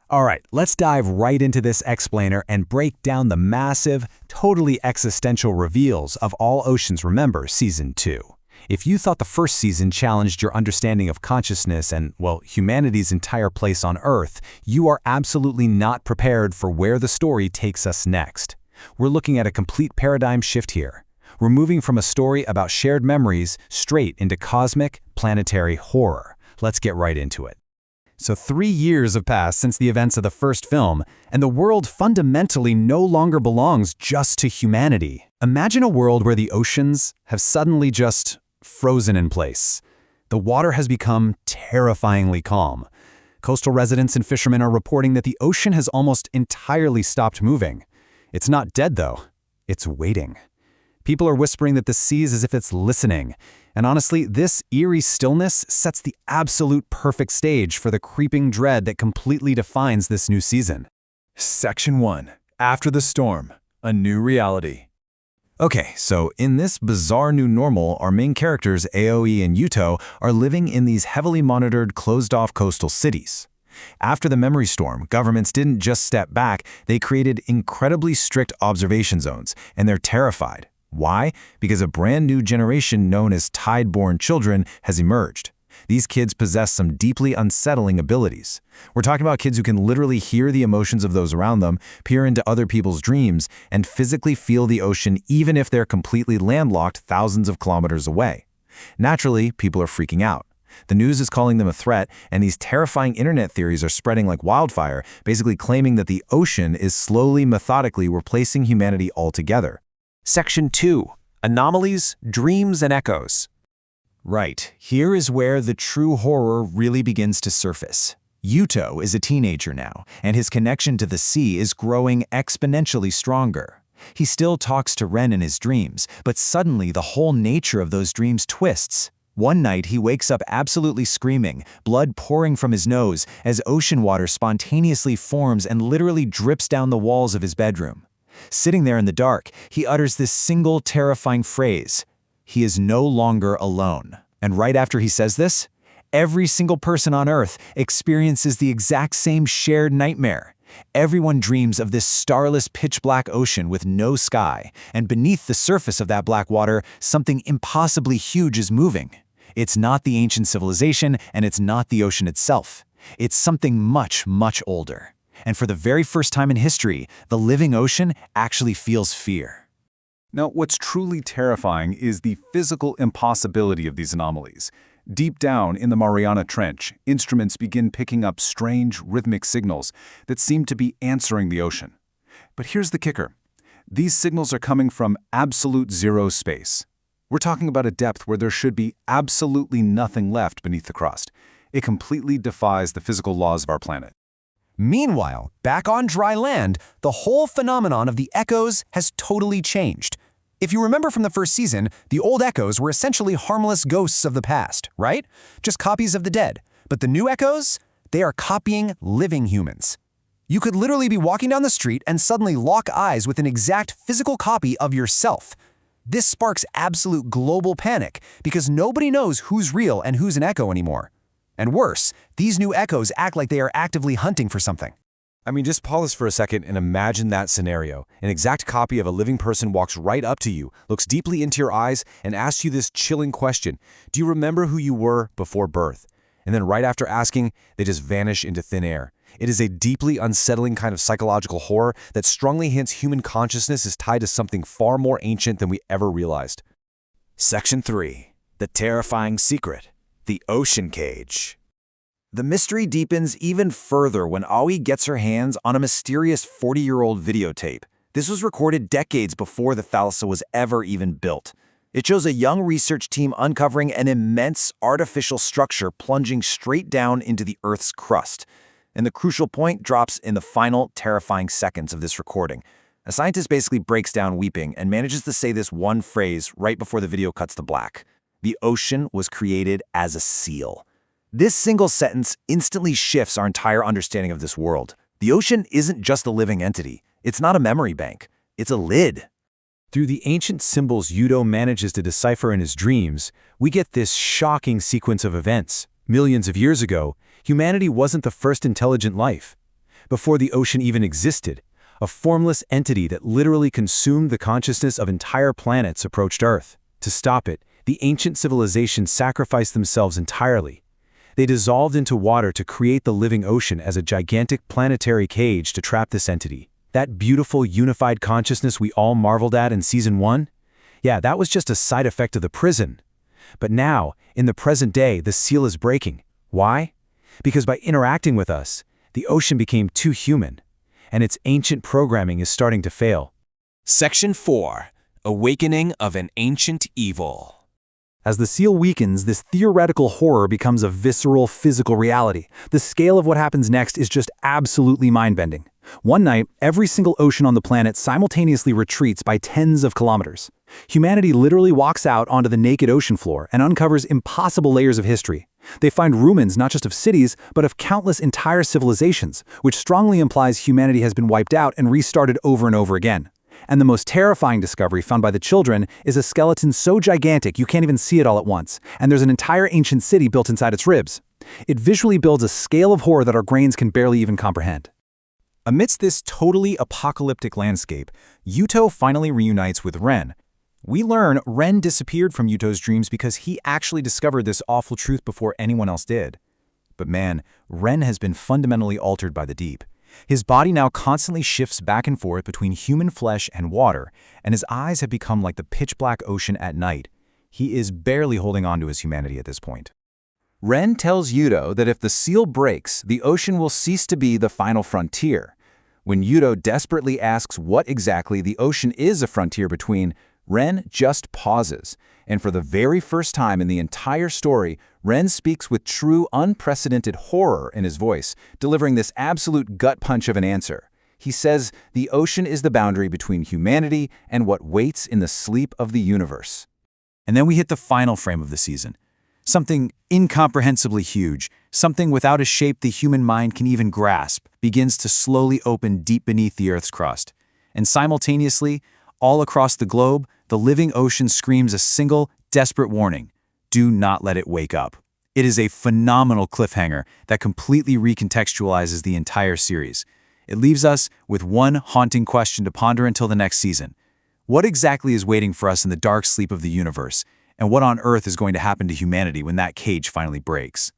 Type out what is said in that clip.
All right, let's dive right into this explainer and break down the massive, totally existential reveals of All Oceans Remember Season 2. If you thought the first season challenged your understanding of consciousness and, well, humanity's entire place on Earth, you are absolutely not prepared for where the story takes us next. We're looking at a complete paradigm shift here. We're moving from a story about shared memories straight into cosmic, planetary horror. Let's get right into it. So 3 years have passed since the events of the first film, and the world fundamentally no longer belongs just to humanity. Imagine a world where the oceans have suddenly just frozen in place. The water has become terrifyingly calm. Coastal residents and fishermen are reporting that the ocean has almost entirely stopped moving. It's not dead, though. It's waiting. People are whispering that the sea is as if it's listening. And honestly, this eerie stillness sets the absolute perfect stage for the creeping dread that completely defines this new season. Section 1. After the Storm. A New Reality. Okay, so in this bizarre new normal, our main characters, Aoi and Yuto, are living in these heavily monitored, closed-off coastal cities. After the memory storm, governments didn't just step back, they created incredibly strict observation zones, and they're terrified. Why? Because a brand new generation known as tide-born children has emerged. These kids possess some deeply unsettling abilities. We're talking about kids who can literally hear the emotions of those around them, peer into other people's dreams, and physically feel the ocean even if they're completely landlocked thousands of kilometers away. Naturally, people are freaking out. The news is calling them a threat, and these terrifying internet theories are spreading like wildfire, basically claiming that the ocean is slowly, methodically replacing humanity altogether. Section 2. Anomalies, Dreams, and Echoes. Right, here is where the true horror really begins to surface. Yuto is a teenager now, and his connection to the sea is growing exponentially stronger. He still talks to Ren in his dreams, but suddenly the whole nature of those dreams twists. One night he wakes up absolutely screaming, blood pouring from his nose, as ocean water spontaneously forms and literally drips down the walls of his bedroom. Sitting there in the dark, he utters this single terrifying phrase: he is no longer alone. And right after he says this, every single person on Earth experiences the exact same shared nightmare. Everyone dreams of this starless pitch-black ocean with no sky, and beneath the surface of that black water, something impossibly huge is moving. It's not the ancient civilization, and it's not the ocean itself. It's something much, much older. And for the very first time in history, the living ocean actually feels fear. Now, what's truly terrifying is the physical impossibility of these anomalies. Deep down in the Mariana Trench, instruments begin picking up strange, rhythmic signals that seem to be answering the ocean. But here's the kicker. These signals are coming from absolute zero space. We're talking about a depth where there should be absolutely nothing left beneath the crust. It completely defies the physical laws of our planet. Meanwhile, back on dry land, the whole phenomenon of the echoes has totally changed. If you remember from the first season, the old echoes were essentially harmless ghosts of the past, right? Just copies of the dead. But the new echoes? They are copying living humans. You could literally be walking down the street and suddenly lock eyes with an exact physical copy of yourself. This sparks absolute global panic because nobody knows who's real and who's an echo anymore. And worse, these new echoes act like they are actively hunting for something. I mean, just pause for a second and imagine that scenario. An exact copy of a living person walks right up to you, looks deeply into your eyes, and asks you this chilling question. Do you remember who you were before birth? And then right after asking, they just vanish into thin air. It is a deeply unsettling kind of psychological horror that strongly hints human consciousness is tied to something far more ancient than we ever realized. Section 3. The Terrifying Secret. The Ocean Cage. The mystery deepens even further when Aoi gets her hands on a mysterious 40-year-old videotape. This was recorded decades before the Thalassa was ever even built. It shows a young research team uncovering an immense artificial structure plunging straight down into the Earth's crust. And the crucial point drops in the final terrifying seconds of this recording. A scientist basically breaks down weeping and manages to say this one phrase right before the video cuts to black. The ocean was created as a seal. This single sentence instantly shifts our entire understanding of this world. The ocean isn't just a living entity. It's not a memory bank. It's a lid. Through the ancient symbols Yuto manages to decipher in his dreams, we get this shocking sequence of events. Millions of years ago, humanity wasn't the first intelligent life. before the ocean even existed. A formless entity that literally consumed the consciousness of entire planets approached Earth. To stop it, the ancient civilizations sacrificed themselves entirely. They dissolved into water to create the living ocean as a gigantic planetary cage to trap this entity. That beautiful, unified consciousness we all marveled at in Season 1? Yeah, that was just a side effect of the prison. But now, in the present day, the seal is breaking. Why? Because by interacting with us, the ocean became too human, and its ancient programming is starting to fail. Section 4. Awakening of an Ancient Evil. As the seal weakens, this theoretical horror becomes a visceral, physical reality. The scale of what happens next is just absolutely mind-bending. One night, every single ocean on the planet simultaneously retreats by tens of kilometers. Humanity literally walks out onto the naked ocean floor and uncovers impossible layers of history. They find ruins not just of cities, but of countless entire civilizations, which strongly implies humanity has been wiped out and restarted over and over again. And the most terrifying discovery found by the children is a skeleton so gigantic you can't even see it all at once, and there's an entire ancient city built inside its ribs. It visually builds a scale of horror that our brains can barely even comprehend. Amidst this totally apocalyptic landscape, Yuto finally reunites with Ren. We learn Ren disappeared from Yuto's dreams because he actually discovered this awful truth before anyone else did. But man, Ren has been fundamentally altered by the deep. His body now constantly shifts back and forth between human flesh and water, and his eyes have become like the pitch-black ocean at night. He is barely holding on to his humanity at this point. Ren tells Yuto that if the seal breaks, the ocean will cease to be the final frontier. When Yuto desperately asks what exactly the ocean is a frontier between, Ren just pauses, and for the very first time in the entire story, Ren speaks with true, unprecedented horror in his voice, delivering this absolute gut punch of an answer. He says the ocean is the boundary between humanity and what waits in the sleep of the universe. And then we hit the final frame of the season. Something incomprehensibly huge, something without a shape the human mind can even grasp, begins to slowly open deep beneath the Earth's crust. And simultaneously, all across the globe, the living ocean screams a single, desperate warning. Do not let it wake up. It is a phenomenal cliffhanger that completely recontextualizes the entire series. It leaves us with one haunting question to ponder until the next season. What exactly is waiting for us in the dark sleep of the universe? And what on earth is going to happen to humanity when that cage finally breaks?